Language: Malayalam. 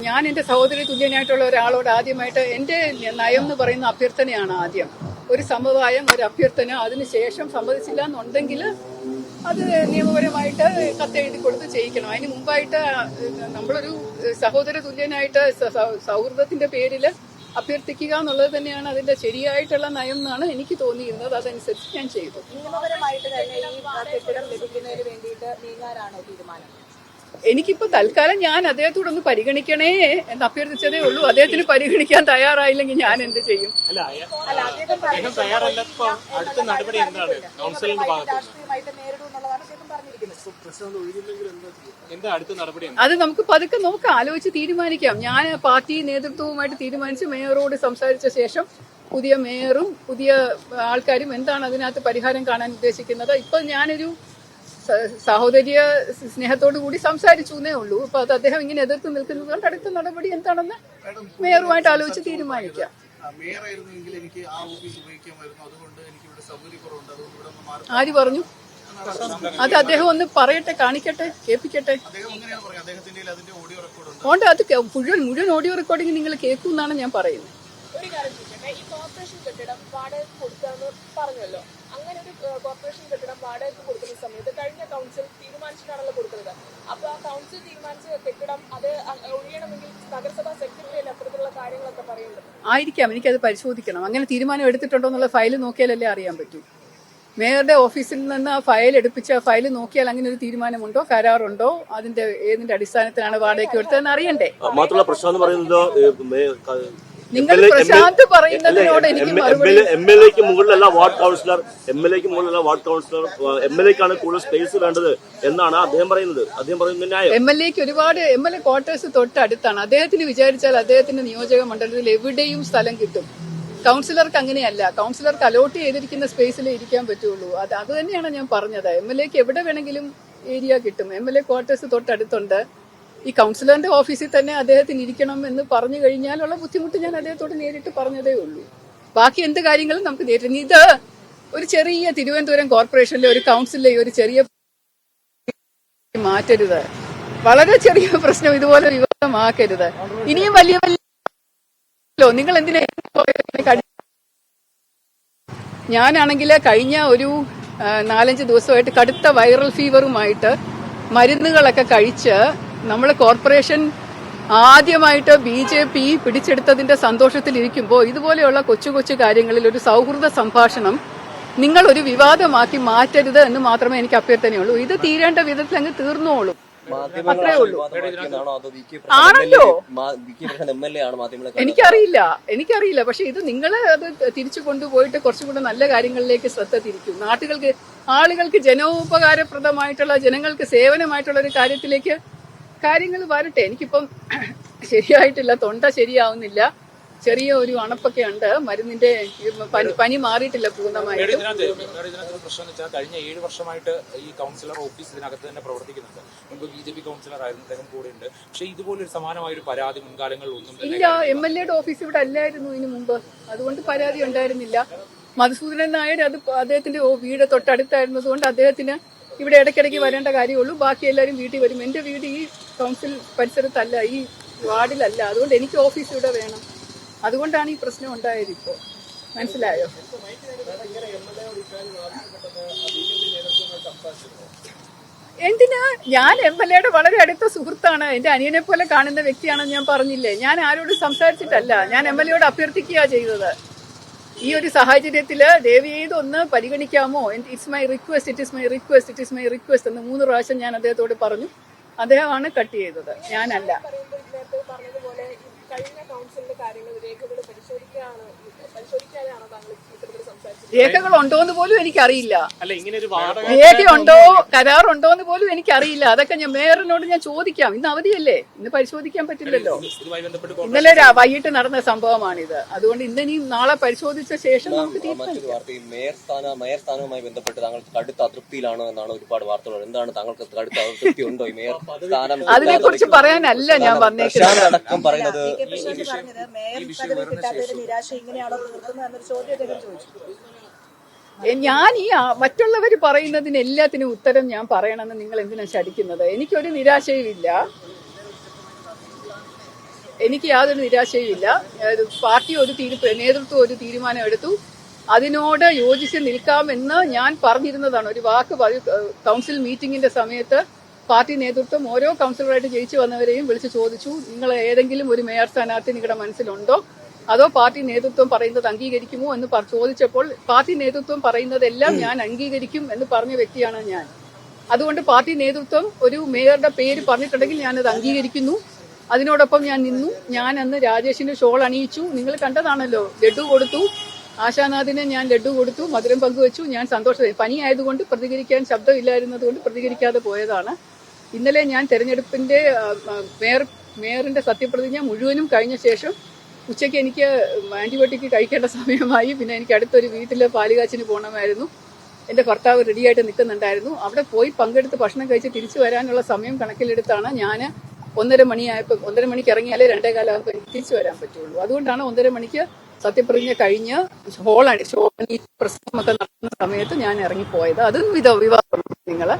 ഞാൻ എന്റെ സഹോദരി തുല്യനായിട്ടുള്ള ഒരാളോട് ആദ്യമായിട്ട് എന്റെ നയം എന്ന് പറയുന്ന അഭ്യർത്ഥനയാണ് ആദ്യം. ഒരു സമവായം, ഒരു അഭ്യർത്ഥന, അതിനുശേഷം സമ്മതിച്ചില്ല എന്നുണ്ടെങ്കിൽ അത് നിയമപരമായിട്ട് കത്തെഴുതി കൊടുത്ത് ചെയ്യിക്കണം. അതിന് മുമ്പായിട്ട് നമ്മളൊരു സഹോദര തുല്യനായിട്ട് സൗഹൃദത്തിന്റെ പേരിൽ അഭ്യർത്ഥിക്കുക എന്നുള്ളത് തന്നെയാണ് അതിന്റെ ശരിയായിട്ടുള്ള നയം എന്നാണ് എനിക്ക് തോന്നിയിരുന്നത്. അതനുസരിച്ച് ഞാൻ ചെയ്തു. നിയമപരമായിട്ട് തന്നെ ഈ കെട്ടിടം ലഭിക്കുന്നതിന് വേണ്ടിയിട്ട് നീങ്ങാനാണോ തീരുമാനം? എനിക്കിപ്പോ തൽക്കാലം ഞാൻ അദ്ദേഹത്തോടൊന്ന് പരിഗണിക്കണേ എന്ന് അഭ്യർത്ഥിച്ചതേ ഉള്ളൂ. അദ്ദേഹത്തിന് പരിഗണിക്കാൻ തയ്യാറായില്ലെങ്കിൽ ഞാൻ എന്ത് ചെയ്യും? അത് നമുക്ക് പതുക്കെ നോക്കാം, ആലോചിച്ച് തീരുമാനിക്കാം. ഞാൻ പാർട്ടി നേതൃത്വവുമായിട്ട് തീരുമാനിച്ച് മേയറോട് സംസാരിച്ച ശേഷം പുതിയ മേയറും പുതിയ ആൾക്കാരും എന്താണ് അതിനകത്ത് പരിഹാരം കാണാൻ ഉദ്ദേശിക്കുന്നത്. ഇപ്പൊ ഞാനൊരു സഹോദര്യ സ്നേഹത്തോടു കൂടി സംസാരിച്ചു എന്നേ ഉള്ളൂ. അപ്പൊ അത് അദ്ദേഹം ഇങ്ങനെ എതിർത്ത് നിൽക്കുന്നത് കൊണ്ട് അടുത്ത നടപടി എന്താണെന്ന് മേയറുമായിട്ട് ആലോചിച്ച് തീരുമാനിക്കാം. ആര് പറഞ്ഞു? അത് അദ്ദേഹം ഒന്ന് പറയട്ടെ, കാണിക്കട്ടെ, കേൾപ്പിക്കട്ടെ. അതുകൊണ്ട് അത് മുഴുവൻ ഓഡിയോ റെക്കോർഡിംഗ് നിങ്ങൾ കേൾക്കും എന്നാണ് ഞാൻ പറയുന്നത്. ഒരു കാര്യം ചോദിക്കട്ടെ, ഈ കോർപ്പറേഷൻ കെട്ടിടം വാടകയ്ക്ക് കൊടുക്കാന്ന് പറഞ്ഞല്ലോ. അങ്ങനെ ഒരു കോർപ്പറേഷൻ കെട്ടിടം വാടകയ്ക്ക് കൊടുക്കുന്ന സമയത്ത് കഴിഞ്ഞ കൗൺസിൽ തീരുമാനിച്ചിട്ടാണല്ലോ കൊടുക്കുന്നത്. അപ്പൊ ആ കൗൺസിൽ തീരുമാനിച്ച കെട്ടിടം അത് ഒഴിയണമെങ്കിൽ നഗരസഭാ സെക്രട്ടറിയല്ലേ അത്തരത്തിലുള്ള കാര്യങ്ങളൊക്കെ പറയുന്നത്? ആയിരിക്കാം, എനിക്കത് പരിശോധിക്കണം. അങ്ങനെ തീരുമാനം എടുത്തിട്ടുണ്ടോ എന്നുള്ള ഫയൽ നോക്കിയാലല്ലേ അറിയാൻ പറ്റൂ. മേയറുടെ ഓഫീസിൽ നിന്ന് ആ ഫയൽ എടുപ്പിച്ച ഫയൽ നോക്കിയാൽ അങ്ങനെ ഒരു തീരുമാനമുണ്ടോ, കരാറുണ്ടോ, അതിന്റെ ഏതിന്റെ അടിസ്ഥാനത്തിലാണ് വാടകയ്ക്ക് എടുത്തതെന്ന് അറിയണ്ടേ. മാത്രമല്ല പ്രശ്നം എന്ന് പറയുന്നത് നിങ്ങൾ പ്രശാന്ത് പറയുന്നതിനോട് എനിക്ക് എംഎൽഎക്ക് മുകളിലല്ല വാർഡ് കൗൺസിലർ, എംഎൽഎക്ക് മുകളിലല്ല വാർഡ് കൗൺസിലർ, എംഎൽഎക്കാണ് കൂടുതൽ സ്പേസ് വേണ്ടത് എന്നാണ് അദ്ദേഹം പറയുന്നത്. അദ്ദേഹം പറയുന്നത് ന്യായം. എംഎൽഎക്ക് ഒരുപാട് എംഎൽഎ ക്വാർട്ടേഴ്സ് തൊട്ടടുത്താണ്. അദ്ദേഹത്തിന് വിചാരിച്ചാൽ അദ്ദേഹത്തിന്റെ നിയോജക മണ്ഡലത്തിൽ എവിടെയും സ്ഥലം കിട്ടും. കൗൺസിലർക്ക് അങ്ങനെയല്ല. കൗൺസിലർക്ക് അലോട്ട് ചെയ്തിരിക്കുന്ന സ്പേസിലേ ഇരിക്കാൻ പറ്റുള്ളൂ. അത് തന്നെയാണ് ഞാൻ പറഞ്ഞത്. എംഎൽഎക്ക് എവിടെ വേണമെങ്കിലും ഏരിയ കിട്ടും. എംഎൽഎ ക്വാർട്ടേഴ്സ് തൊട്ടടുത്തുണ്ട്. ഈ കൗൺസിലറിന്റെ ഓഫീസിൽ തന്നെ അദ്ദേഹത്തിന് ഇരിക്കണം എന്ന് പറഞ്ഞു കഴിഞ്ഞാലുള്ള ബുദ്ധിമുട്ട് ഞാൻ അദ്ദേഹത്തോട് നേരിട്ട് പറഞ്ഞതേ ഉള്ളൂ. ബാക്കി എന്ത് കാര്യങ്ങളും നമുക്ക് നേരിട്ട്. ഇത് ഒരു ചെറിയ തിരുവനന്തപുരം കോർപ്പറേഷനിലെ ഒരു കൗൺസിലിലെ ഒരു ചെറിയ മാറ്റരുത്. വളരെ ചെറിയ പ്രശ്നം ഇതുപോലെ വിവാദമാക്കരുത്. ഇനിയും വലിയ നിങ്ങൾ എന്തിനാ? ഞാനാണെങ്കിൽ കഴിഞ്ഞ ഒരു 4-5 ദിവസമായിട്ട് കടുത്ത വൈറൽ ഫീവറുമായിട്ട് മരുന്നുകളൊക്കെ കഴിച്ച് നമ്മൾ കോർപ്പറേഷൻ ആദ്യമായിട്ട് BJP പിടിച്ചെടുത്തതിന്റെ സന്തോഷത്തിലിരിക്കുമ്പോൾ ഇതുപോലെയുള്ള കൊച്ചു കൊച്ചു കാര്യങ്ങളിൽ ഒരു സൗഹൃദ സംഭാഷണം നിങ്ങൾ ഒരു വിവാദമാക്കി മാറ്റരുത് എന്ന് മാത്രമേ എനിക്ക് അഭ്യർത്ഥനയുള്ളൂ. ഇത് തീരേണ്ട വിധത്തിൽ അങ്ങ് തീർന്നോളും. അത്രേ ഉള്ളൂ. ആണല്ലോ, എനിക്കറിയില്ല. പക്ഷെ ഇത് നിങ്ങൾ അത് തിരിച്ചു കൊണ്ടുപോയിട്ട് കുറച്ചും കൂടെ നല്ല കാര്യങ്ങളിലേക്ക് ശ്രദ്ധ തിരിക്കും. ആളുകൾക്ക് ജനോപകാരപ്രദമായിട്ടുള്ള, ജനങ്ങൾക്ക് സേവനമായിട്ടുള്ള ഒരു കാര്യത്തിലേക്ക് കാര്യങ്ങൾ വരട്ടെ. എനിക്കിപ്പം ശരിയായിട്ടില്ല, തൊണ്ട ശരിയാവുന്നില്ല, ചെറിയ ഒരു അണപ്പൊക്കെ ഉണ്ട്. മരുന്നിന്റെ പനി മാറിയിട്ടില്ല പൂർണ്ണമായിട്ട്. കഴിഞ്ഞ 7 വർഷമായിട്ട് ഈ കൗൺസിലർ ഓഫീസ് ഇതിനകത്ത് തന്നെ പ്രവർത്തിക്കുന്നുണ്ട്. മുമ്പ് BJP കൗൺസിലർ ആയിരുന്നു, അദ്ദേഹം കൂടെ ഉണ്ട്. പക്ഷെ ഇതുപോലൊരു സമാനമായ ഒരു പരാതി മുൻകാലങ്ങളിൽ ഒന്നും ഇല്ല. MLAയുടെ ഓഫീസ് ഇവിടെ അല്ലായിരുന്നു ഇതിനു മുമ്പ്, അതുകൊണ്ട് പരാതി ഉണ്ടായിരുന്നില്ല. മധുസൂദനൻ നായർ അദ്ദേഹത്തിന്റെ വീട് തൊട്ടടുത്തായിരുന്നതുകൊണ്ട് അദ്ദേഹത്തിന് ഇവിടെ ഇടയ്ക്കിടയ്ക്ക് വരേണ്ട കാര്യമുള്ളൂ. ബാക്കി എല്ലാവരും വീട്ടിൽ വരും. എന്റെ വീട് ഈ കൗൺസിൽ പരിസരത്തല്ല, ഈ വാർഡിലല്ല. അതുകൊണ്ട് എനിക്ക് ഓഫീസ് ഇവിടെ വേണം. അതുകൊണ്ടാണ് ഈ പ്രശ്നം ഉണ്ടായത്. ഇപ്പോ മനസ്സിലായോ? എന്തിനാ? ഞാൻ MLAയുടെ വളരെ അടുത്ത സുഹൃത്താണ്. എന്റെ അനിയനെ പോലെ കാണുന്ന വ്യക്തിയാണെന്ന് ഞാൻ പറഞ്ഞില്ലേ. ഞാൻ ആരോടും സംസാരിച്ചിട്ടല്ല, ഞാൻ MLAയോട് അഭ്യർത്ഥിക്കുക ചെയ്തത്. ഈ ഒരു സാഹചര്യത്തില് ദയവ് ചെയ്ത് ഒന്ന് പരിഗണിക്കാമോ? It's my request, it is my request, it is my request എന്ന് 3 പ്രാവശ്യം ഞാൻ അദ്ദേഹത്തോട് പറഞ്ഞു. അദ്ദേഹമാണ് കട്ട് ചെയ്തത്, ഞാനല്ല. രേഖകൾ ഉണ്ടോന്ന് പോലും എനിക്കറിയില്ല. രേഖയുണ്ടോ, കരാറുണ്ടോ എന്ന് പോലും എനിക്കറിയില്ല. അതൊക്കെ ഞാൻ മേയറിനോട് ഞാൻ ചോദിക്കാം. ഇന്ന് അവധിയല്ലേ, ഇന്ന് പരിശോധിക്കാൻ പറ്റില്ലല്ലോ. ഇന്നലെ വൈകിട്ട് നടന്ന സംഭവമാണിത്. അതുകൊണ്ട് ഇന്നിനും നാളെ പരിശോധിച്ച ശേഷം നമുക്ക് മേയർ സ്ഥാനവുമായി ബന്ധപ്പെട്ട് താങ്കൾ കടുത്ത അതൃപ്തിയിലാണോ എന്നാണ് ഒരുപാട് വാർത്തകൾ. എന്താണ് താങ്കൾക്ക് കടുത്ത അതൃപ്തി ഉണ്ടോ ഈ മേയർ സ്ഥാനം? അതിനെ കുറിച്ച് പറയാനല്ല ഞാൻ വന്നേക്കുന്നത്. അടക്കം പറയുന്നത് ഞാൻ ഈ മറ്റുള്ളവർ പറയുന്നതിന് എല്ലാത്തിനും ഉത്തരം ഞാൻ പറയണമെന്ന് നിങ്ങൾ എന്തിനാ ശടിക്കുന്നത്? എനിക്കൊരു നിരാശയുമില്ല. എനിക്ക് യാതൊരു നിരാശയും ഇല്ല. പാർട്ടി നേതൃത്വം ഒരു തീരുമാനം എടുത്തു. അതിനോട് യോജിച്ച് നിൽക്കാമെന്ന് ഞാൻ പറഞ്ഞിരുന്നതാണ്. ഒരു വാക്ക് കൗൺസിൽ മീറ്റിംഗിന്റെ സമയത്ത് പാർട്ടി നേതൃത്വം ഓരോ കൗൺസിലറായിട്ട് ജയിച്ചു വന്നവരെയും വിളിച്ച് ചോദിച്ചു, നിങ്ങൾ ഏതെങ്കിലും ഒരു മേയർ സ്ഥാനാർത്ഥി നിങ്ങളുടെ മനസ്സിലുണ്ടോ, അതോ പാർട്ടി നേതൃത്വം പറയുന്നത് അംഗീകരിക്കുമോ എന്ന് ചോദിച്ചപ്പോൾ പാർട്ടി നേതൃത്വം പറയുന്നതെല്ലാം ഞാൻ അംഗീകരിക്കും എന്ന് പറഞ്ഞ വ്യക്തിയാണ് ഞാൻ. അതുകൊണ്ട് പാർട്ടി നേതൃത്വം ഒരു മേയറുടെ പേര് പറഞ്ഞിട്ടുണ്ടെങ്കിൽ ഞാനത് അംഗീകരിക്കുന്നു. അതിനോടൊപ്പം ഞാൻ നിന്നു. ഞാൻ അന്ന് രാജേഷിന്റെ ഷോൾ അണിയിച്ചു. നിങ്ങൾ കണ്ടതാണല്ലോ. ലഡു കൊടുത്തു. ആശാനാഥിന് ഞാൻ ലഡു കൊടുത്തു, മധുരം പങ്കുവച്ചു. ഞാൻ സന്തോഷമായി. പനിയായതുകൊണ്ട് പ്രതികരിക്കാൻ ശബ്ദമില്ലായിരുന്നത് കൊണ്ട് പ്രതികരിക്കാതെ പോയതാണ്. ഇന്നലെ ഞാൻ തെരഞ്ഞെടുപ്പിന്റെ മേയറിന്റെ സത്യപ്രതിജ്ഞ മുഴുവനും കഴിഞ്ഞ ശേഷം ഉച്ചയ്ക്ക് എനിക്ക് ആന്റിബയോട്ടിക് കഴിക്കേണ്ട സമയമായി. പിന്നെ എനിക്ക് അടുത്തൊരു വീട്ടിൽ പാലുകാച്ചിന് പോകണമായിരുന്നു. എന്റെ ഭർത്താവ് റെഡിയായിട്ട് നിൽക്കുന്നുണ്ടായിരുന്നു. അവിടെ പോയി പങ്കെടുത്ത് ഭക്ഷണം കഴിച്ച് തിരിച്ചു വരാനുള്ള സമയം കണക്കിലെടുത്താണ് ഞാൻ 1:30 മണിക്ക് ഇറങ്ങിയാലേ 2:15 ആകുമ്പോൾ എനിക്ക് തിരിച്ചു വരാൻ പറ്റുള്ളൂ. അതുകൊണ്ടാണ് 1:30 മണിക്ക് സത്യപ്രതിജ്ഞ കഴിഞ്ഞ് പ്രസംഗമൊക്കെ നടത്തുന്ന സമയത്ത് ഞാൻ ഇറങ്ങിപ്പോയത്. അതും വിവാദമാണ്. നിങ്ങള്